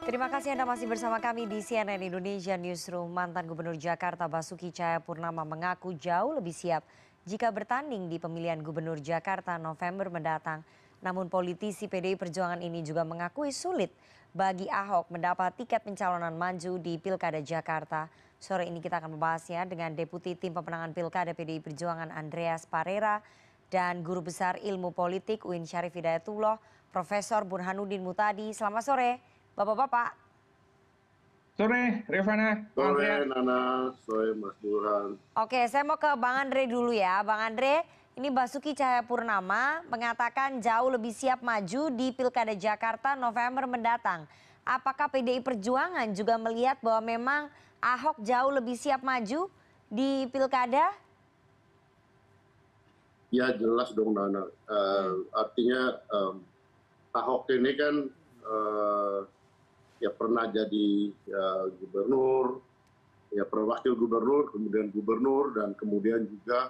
Terima kasih Anda masih bersama kami di CNN Indonesia Newsroom. Mantan Gubernur Jakarta Basuki Cahayapurnama mengaku jauh lebih siap jika bertanding di pemilihan Gubernur Jakarta November mendatang. Namun politisi PDI Perjuangan ini juga mengakui sulit bagi Ahok mendapat tiket pencalonan maju di Pilkada Jakarta. Sore ini kita akan membahasnya dengan Deputi Tim Pemenangan Pilkada PDI Perjuangan Andreas Parera dan Guru Besar Ilmu Politik UIN Syarif Hidayatullah, Profesor Burhanuddin Mutadi. Selamat sore. Bapak-bapak. Sore, Rifana, Bang Sore, Andreas. Nana. Sore, Mas Burhan. Oke, saya mau ke Bang Andre dulu ya. Bang Andre, ini Basuki Cahayapurnama mengatakan jauh lebih siap maju di Pilkada Jakarta November mendatang. Apakah PDI Perjuangan juga melihat bahwa memang Ahok jauh lebih siap maju di Pilkada? Ya jelas dong, Nana. Artinya Ahok ini kan ya pernah jadi gubernur, ya pernah wakil gubernur, kemudian gubernur, dan kemudian juga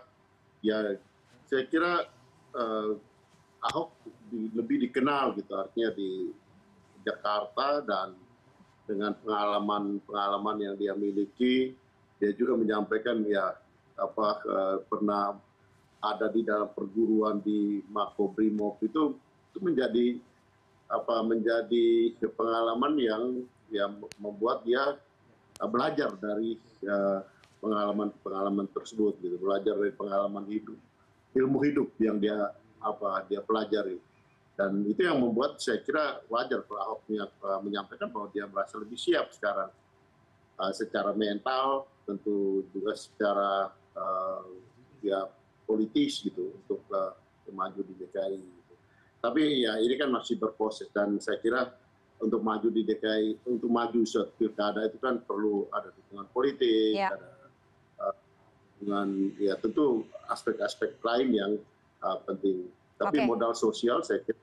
ya saya kira Ahok lebih dikenal gitu, artinya di Jakarta, dan dengan pengalaman yang dia miliki, dia juga menyampaikan ya pernah ada di dalam perguruan di Makobrimob itu menjadi pengalaman yang membuat dia belajar dari pengalaman tersebut gitu, belajar dari pengalaman hidup, ilmu hidup yang dia pelajari, dan itu yang membuat saya kira wajar kalau Ahok menyampaikan bahwa dia merasa lebih siap sekarang secara mental, tentu juga secara ya politis gitu untuk maju di DKI. Tapi ya ini kan masih berproses, dan saya kira untuk maju di DKI, untuk maju suatu pilkada itu kan perlu ada dukungan politik, ada dengan ya tentu aspek-aspek lain yang penting. Tapi modal sosial saya kira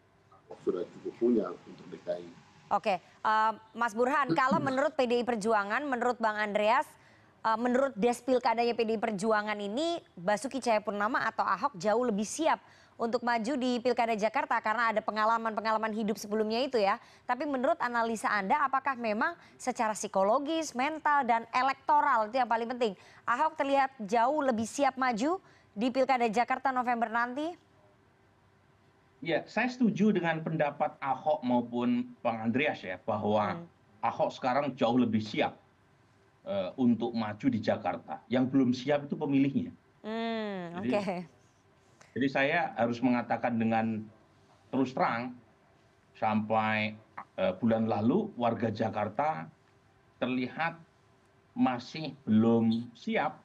sudah cukup punya untuk DKI. Oke, Mas Burhan, kalau menurut PDI Perjuangan, menurut Bang Andreas, menurut Des Pilkadanya PDI Perjuangan ini, Basuki Cahayapurnama atau Ahok jauh lebih siap untuk maju di Pilkada Jakarta karena ada pengalaman-pengalaman hidup sebelumnya itu ya. Tapi menurut analisa Anda, apakah memang secara psikologis, mental, dan elektoral itu yang paling penting, Ahok terlihat jauh lebih siap maju di Pilkada Jakarta November nanti? Ya, saya setuju dengan pendapat Ahok maupun Bang Andreas ya, bahwa Ahok sekarang jauh lebih siap untuk maju di Jakarta. Yang belum siap itu pemilihnya. Jadi saya harus mengatakan dengan terus terang, sampai bulan lalu warga Jakarta terlihat masih belum siap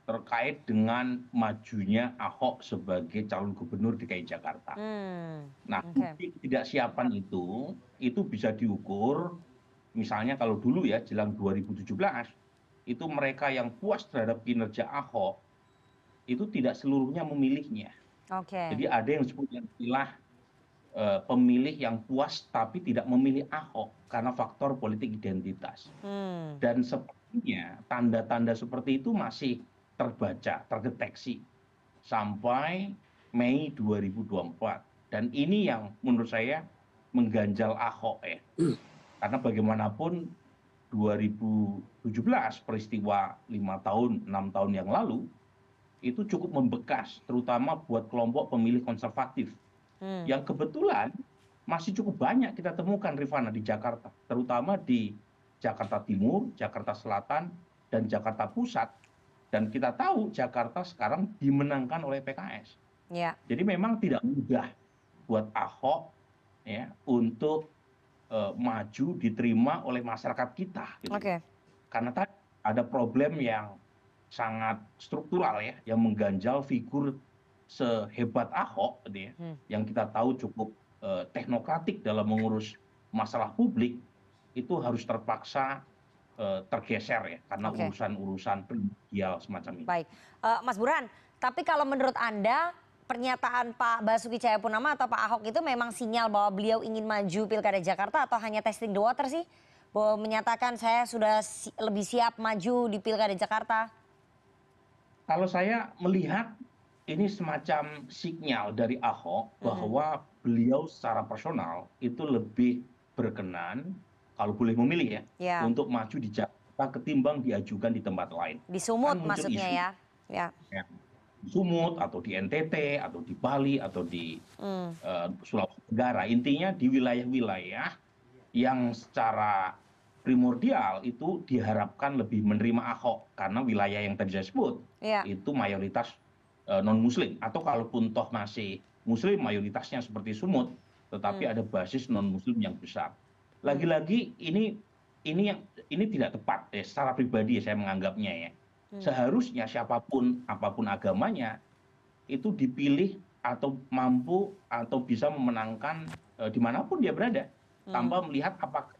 terkait dengan majunya Ahok sebagai calon gubernur DKI Jakarta. Nah, bukti ketidaksiapan itu bisa diukur, misalnya kalau dulu ya jelang 2017, itu mereka yang puas terhadap kinerja Ahok itu tidak seluruhnya memilihnya. Jadi ada yang disebut istilah pemilih yang puas tapi tidak memilih Ahok karena faktor politik identitas. Dan sepertinya tanda-tanda seperti itu masih terbaca, terdeteksi sampai Mei 2024. Dan ini yang menurut saya mengganjal Ahok ya. Karena bagaimanapun 2017 peristiwa 5 tahun, 6 tahun yang lalu itu cukup membekas, terutama buat kelompok pemilih konservatif yang kebetulan masih cukup banyak kita temukan, Rifana, di Jakarta, terutama di Jakarta Timur, Jakarta Selatan, dan Jakarta Pusat. Dan kita tahu Jakarta sekarang dimenangkan oleh PKS. Jadi memang tidak mudah buat Ahok ya untuk maju diterima oleh masyarakat kita. Gitu. Karena tadi ada problem yang sangat struktural ya, yang mengganjal figur sehebat Ahok gitu ya, yang kita tahu cukup teknokratik dalam mengurus masalah publik, itu harus terpaksa tergeser ya, karena urusan-urusan primordial semacam ini. Baik, Mas Burhan, tapi kalau menurut Anda pernyataan Pak Basuki Cahayapurnama atau Pak Ahok itu memang sinyal bahwa beliau ingin maju Pilkada Jakarta atau hanya testing the water sih? Bahwa menyatakan saya sudah lebih siap maju di Pilkada Jakarta? Kalau saya melihat ini semacam sinyal dari Ahok bahwa beliau secara personal itu lebih berkenan kalau boleh memilih ya, Ya, untuk maju di Jakarta ketimbang diajukan di tempat lain. di Kan Sumut muncul maksudnya isu ya. Ya. ya, di Sumut atau di NTT atau di Bali atau di Hmm. Sulawesi Tenggara. Intinya di wilayah-wilayah yang secara primordial itu diharapkan lebih menerima Ahok karena wilayah yang tadi saya sebut Ya. itu mayoritas non Muslim, atau kalaupun toh masih Muslim mayoritasnya seperti Sumut, tetapi ada basis non Muslim yang besar. Lagi-lagi ini tidak tepat ya, secara pribadi saya menganggapnya ya. Seharusnya siapapun apapun agamanya itu dipilih atau mampu atau bisa memenangkan dimanapun dia berada tanpa melihat apakah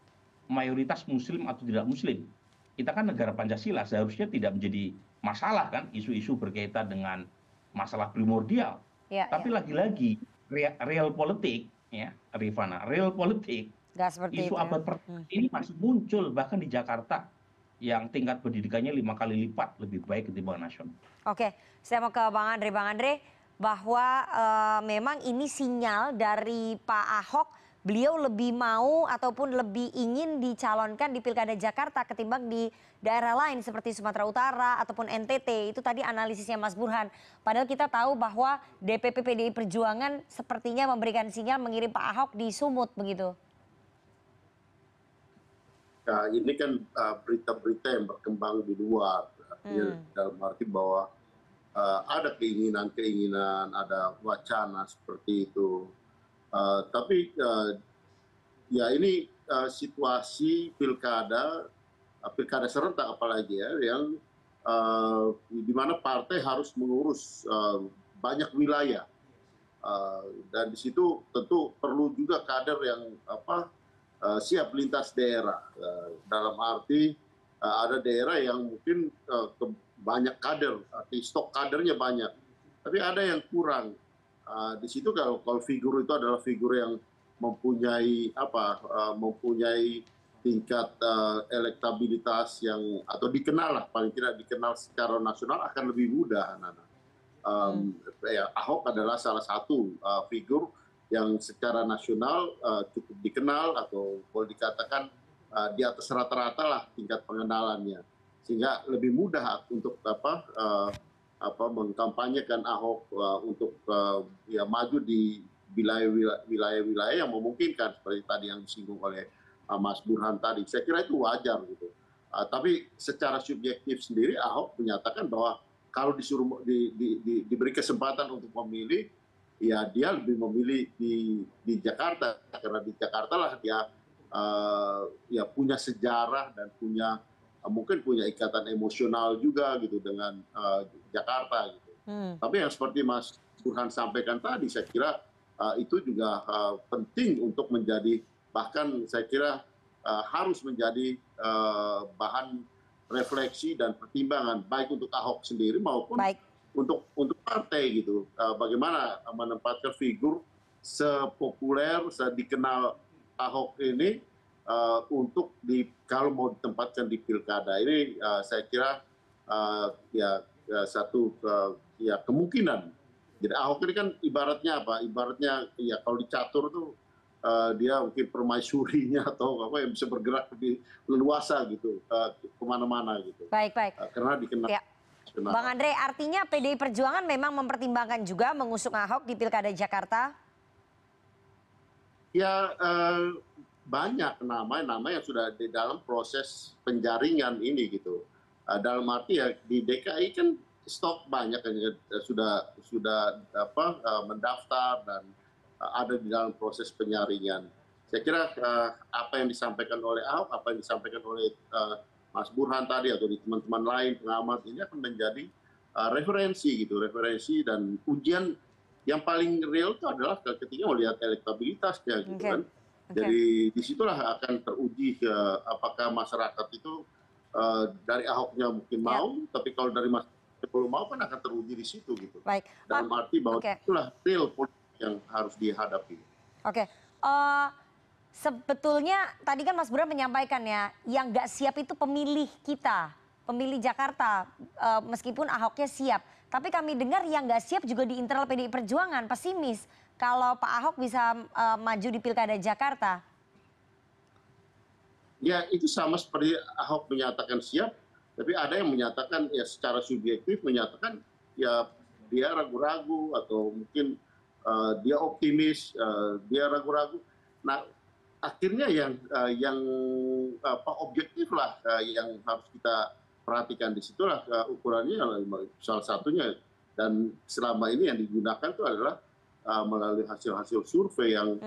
mayoritas Muslim atau tidak Muslim. Kita kan negara Pancasila, seharusnya tidak menjadi masalah kan isu-isu berkaitan dengan masalah primordial. Ya, Tapi ya. lagi-lagi real politik ya, Rifana, real politik, Nggak seperti isu itu ya. abad pertama ini masih muncul bahkan di Jakarta yang tingkat pendidikannya 5 kali lipat lebih baik ketimbang nasional. Oke, saya mau ke Bang Andre. Bang Andre, bahwa memang ini sinyal dari Pak Ahok, beliau lebih mau ataupun lebih ingin dicalonkan di Pilkada Jakarta ketimbang di daerah lain seperti Sumatera Utara ataupun NTT. Itu tadi analisisnya Mas Burhan. Padahal kita tahu bahwa DPP PDI Perjuangan sepertinya memberikan sinyal mengirim Pak Ahok di Sumut begitu. Nah, ini kan berita-berita yang berkembang di luar, dalam arti bahwa ada keinginan, ada wacana seperti itu. Tapi ya ini situasi pilkada serentak apalagi ya, yang di mana partai harus mengurus banyak wilayah, dan di situ tentu perlu juga kader yang siap lintas daerah, dalam arti ada daerah yang mungkin banyak kader, arti stok kadernya banyak, tapi ada yang kurang. Di situ kalau figur itu adalah figur yang mempunyai mempunyai tingkat elektabilitas yang atau dikenal lah, paling tidak dikenal secara nasional, akan lebih mudah, Nana. Ahok adalah salah satu figur yang secara nasional cukup dikenal, atau boleh dikatakan di atas rata-rata lah tingkat pengenalannya, sehingga lebih mudah untuk mengkampanyekan Ahok untuk maju di wilayah-wilayah yang memungkinkan seperti tadi yang disinggung oleh Mas Burhan tadi. Saya kira itu wajar gitu. Tapi secara subjektif sendiri Ahok menyatakan bahwa kalau disuruh diberi kesempatan untuk memilih, ya dia lebih memilih di Jakarta, karena di Jakarta lah dia ya punya sejarah dan mungkin punya ikatan emosional juga gitu dengan Jakarta gitu. Tapi yang seperti Mas Burhan sampaikan tadi, saya kira itu juga penting untuk menjadi, bahkan saya kira harus menjadi bahan refleksi dan pertimbangan baik untuk Ahok sendiri maupun untuk partai gitu. Bagaimana menempatkan figur sepopuler, sedikenal Ahok ini untuk kalau mau ditempatkan di pilkada ini, saya kira satu kemungkinan. Jadi Ahok ini kan ibaratnya apa? Ibaratnya ya kalau dicatur tuh dia mungkin permaisurinya atau apa yang bisa bergerak lebih leluasa gitu kemana-mana gitu. Baik. Karena dikenal. Ya. Bang Andre, artinya PDI Perjuangan memang mempertimbangkan juga mengusung Ahok di Pilkada Jakarta? Ya banyak nama yang sudah di dalam proses penjaringan ini gitu. Dalam arti ya di DKI kan stok banyak yang sudah mendaftar dan ada di dalam proses penyaringan. Saya kira apa yang disampaikan oleh Ahok, apa yang disampaikan oleh Mas Burhan tadi atau di teman-teman lain pengamat ini akan menjadi referensi dan ujian yang paling real itu adalah ketika melihat elektabilitasnya gitu kan. Jadi disitulah akan teruji apakah masyarakat itu dari Ahoknya mungkin mau, tapi kalau dari masyarakat belum mau kan akan teruji di situ gitu. Baik. Dalam arti bahwa itulah real politik yang harus dihadapi. Oke. Sebetulnya tadi kan Mas Burhan menyampaikan ya, yang nggak siap itu pemilih kita, pemilih Jakarta, meskipun Ahoknya siap. Tapi kami dengar yang nggak siap juga di internal PDI Perjuangan, pesimis kalau Pak Ahok bisa maju di Pilkada Jakarta. Ya itu sama seperti Ahok menyatakan siap, tapi ada yang menyatakan ya secara subjektif menyatakan ya dia ragu-ragu atau mungkin dia optimis, dia ragu-ragu. Nah, akhirnya yang objektif lah yang harus kita perhatikan di situlah ukurannya salah satunya, dan selama ini yang digunakan itu adalah melalui hasil-hasil survei yang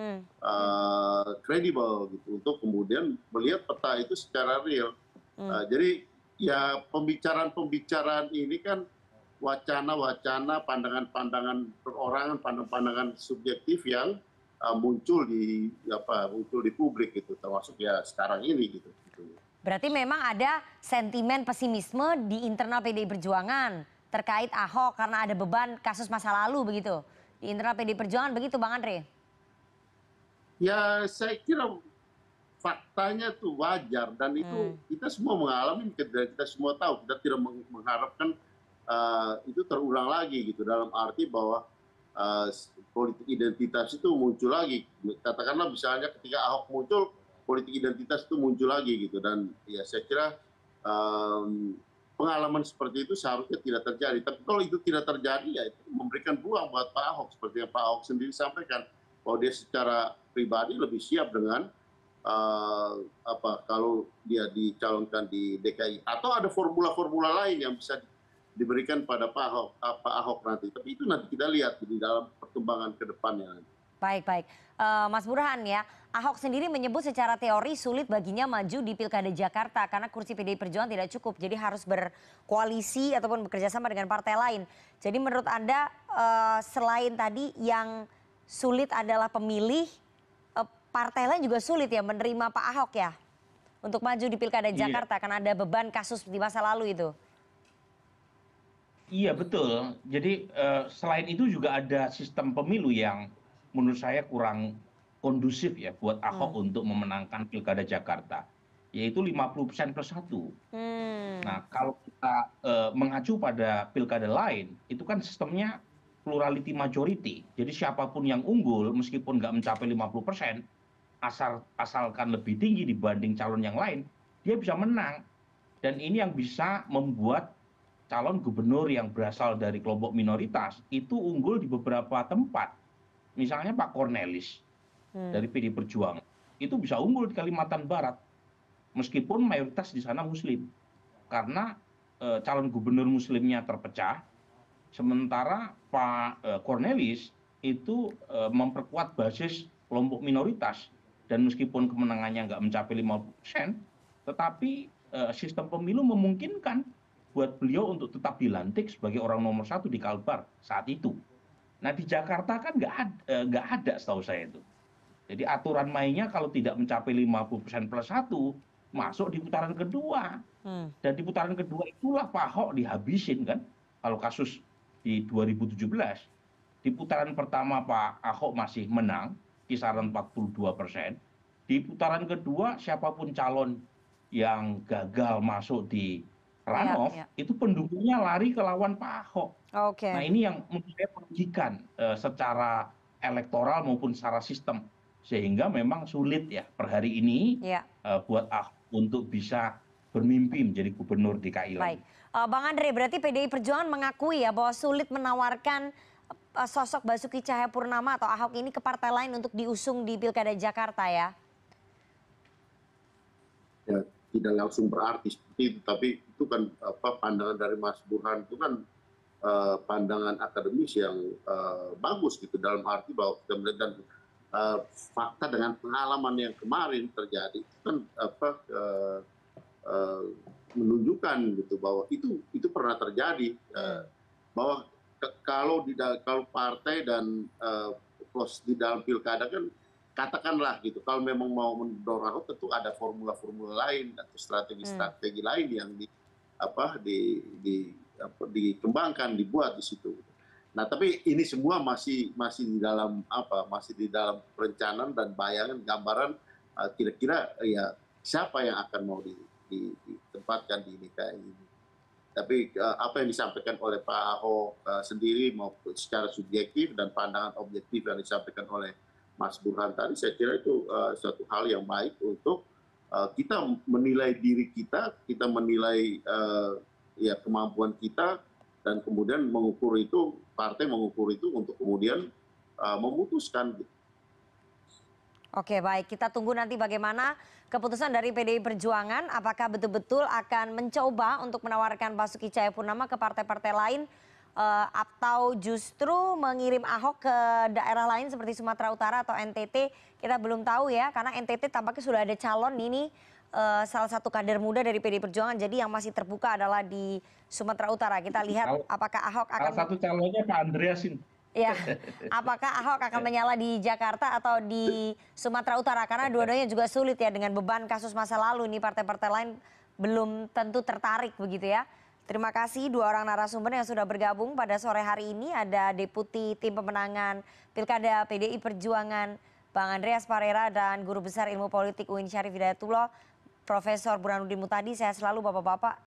kredibel gitu untuk kemudian melihat peta itu secara real. Jadi ya pembicaraan-pembicaraan ini kan wacana-wacana, pandangan-pandangan perorangan, pandangan-pandangan subjektif yang muncul di publik gitu, termasuk ya sekarang ini gitu. Berarti memang ada sentimen pesimisme di internal PDI Perjuangan terkait Ahok karena ada beban kasus masa lalu begitu. Di internal PDI Perjuangan begitu Bang Andre? Ya saya kira faktanya tuh wajar dan itu kita semua mengalami, kita semua tahu, kita tidak mengharapkan itu terulang lagi gitu, dalam arti bahwa politik identitas itu muncul lagi. Katakanlah misalnya ketika Ahok muncul, politik identitas itu muncul lagi gitu, dan ya saya kira pengalaman seperti itu seharusnya tidak terjadi. Tapi kalau itu tidak terjadi ya itu memberikan peluang buat Pak Ahok, seperti yang Pak Ahok sendiri sampaikan bahwa dia secara pribadi lebih siap dengan kalau dia dicalonkan di DKI, atau ada formula-formula lain yang bisa diberikan pada Pak Ahok nanti. Tapi itu nanti kita lihat di dalam perkembangan ke depannya. Baik, baik. Mas Burhan ya, Ahok sendiri menyebut secara teori sulit baginya maju di Pilkada Jakarta karena kursi PDI Perjuangan tidak cukup. Jadi harus berkoalisi ataupun bekerja sama dengan partai lain. Jadi menurut Anda selain tadi yang sulit adalah pemilih, partai lain juga sulit ya menerima Pak Ahok ya untuk maju di Pilkada Jakarta karena ada beban kasus di masa lalu itu. Iya betul. Jadi selain itu juga ada sistem pemilu yang menurut saya kurang kondusif ya buat Ahok untuk memenangkan Pilkada Jakarta, yaitu 50% plus 1. Nah kalau kita mengacu pada pilkada lain, itu kan sistemnya plurality majority. Jadi siapapun yang unggul meskipun nggak mencapai 50%, asalkan lebih tinggi dibanding calon yang lain, dia bisa menang. Dan ini yang bisa membuat calon gubernur yang berasal dari kelompok minoritas itu unggul di beberapa tempat. Misalnya Pak Cornelis dari PD Perjuangan itu bisa unggul di Kalimantan Barat meskipun mayoritas di sana Muslim, karena calon gubernur Muslimnya terpecah, sementara Pak Cornelis itu memperkuat basis kelompok minoritas, dan meskipun kemenangannya nggak mencapai 50%, tetapi sistem pemilu memungkinkan buat beliau untuk tetap dilantik sebagai orang nomor 1 di Kalbar saat itu. Nah di Jakarta kan nggak ada setahu saya itu. Jadi aturan mainnya kalau tidak mencapai 50% plus 1, masuk di putaran kedua. Dan di putaran kedua itulah Pak Ahok dihabisin kan. Kalau kasus di 2017, di putaran pertama Pak Ahok masih menang, kisaran 42%. Di putaran kedua siapapun calon yang gagal masuk di runoff, itu pendukungnya lari ke lawan Pak Ahok. Nah ini yang menurut saya merugikan secara elektoral maupun secara sistem, sehingga memang sulit ya per hari ini buat Ahok untuk bisa bermimpi menjadi gubernur DKI lagi. Baik, Bang Andre, berarti PDI Perjuangan mengakui ya bahwa sulit menawarkan sosok Basuki Cahayapurnama atau Ahok ini ke partai lain untuk diusung di Pilkada Jakarta ya? Ya tidak langsung berarti seperti itu, tapi itu kan pandangan dari Mas Burhan itu kan pandangan akademis yang bagus gitu, dalam arti bahwa kita melihat dan fakta dengan pengalaman yang kemarin terjadi itu kan menunjukkan gitu bahwa itu pernah terjadi, bahwa kalau partai dan di dalam pilkada kan katakanlah gitu, kalau memang mau mendorong Ahok tentu ada formula-formula lain atau strategi-strategi lain yang dikembangkan, dibuat di situ. Nah, tapi ini semua masih di dalam perencanaan dan bayangan, gambaran kira-kira ya siapa yang akan mau ditempatkan di DKI ini. Tapi apa yang disampaikan oleh Pak Ahok sendiri maupun secara subjektif dan pandangan objektif yang disampaikan oleh Mas Burhan tadi, saya kira itu suatu hal yang baik untuk kita menilai diri kita menilai ya kemampuan kita, dan kemudian mengukur itu, partai mengukur itu untuk kemudian memutuskan. Oke, baik, kita tunggu nanti bagaimana keputusan dari PDI Perjuangan, apakah betul-betul akan mencoba untuk menawarkan Basuki Cahayapurnama ke partai-partai lain, atau justru mengirim Ahok ke daerah lain seperti Sumatera Utara atau NTT, kita belum tahu ya, karena NTT tampaknya sudah ada calon ini, salah satu kader muda dari PDI Perjuangan, jadi yang masih terbuka adalah di Sumatera Utara. Kita lihat apakah Ahok akan... Salah satu calonnya Pak Andreas ini. Ya, apakah Ahok akan menyala di Jakarta atau di Sumatera Utara? Karena dua-duanya juga sulit ya, dengan beban kasus masa lalu. Ini partai-partai lain belum tentu tertarik begitu ya. Terima kasih dua orang narasumber yang sudah bergabung pada sore hari ini. Ada Deputi Tim Pemenangan Pilkada PDI Perjuangan, Bang Andreas Parera, dan Guru Besar Ilmu Politik UIN Syarif Hidayatullah, Profesor Burhanuddin Muhtadi. Sehat selalu Bapak-Bapak.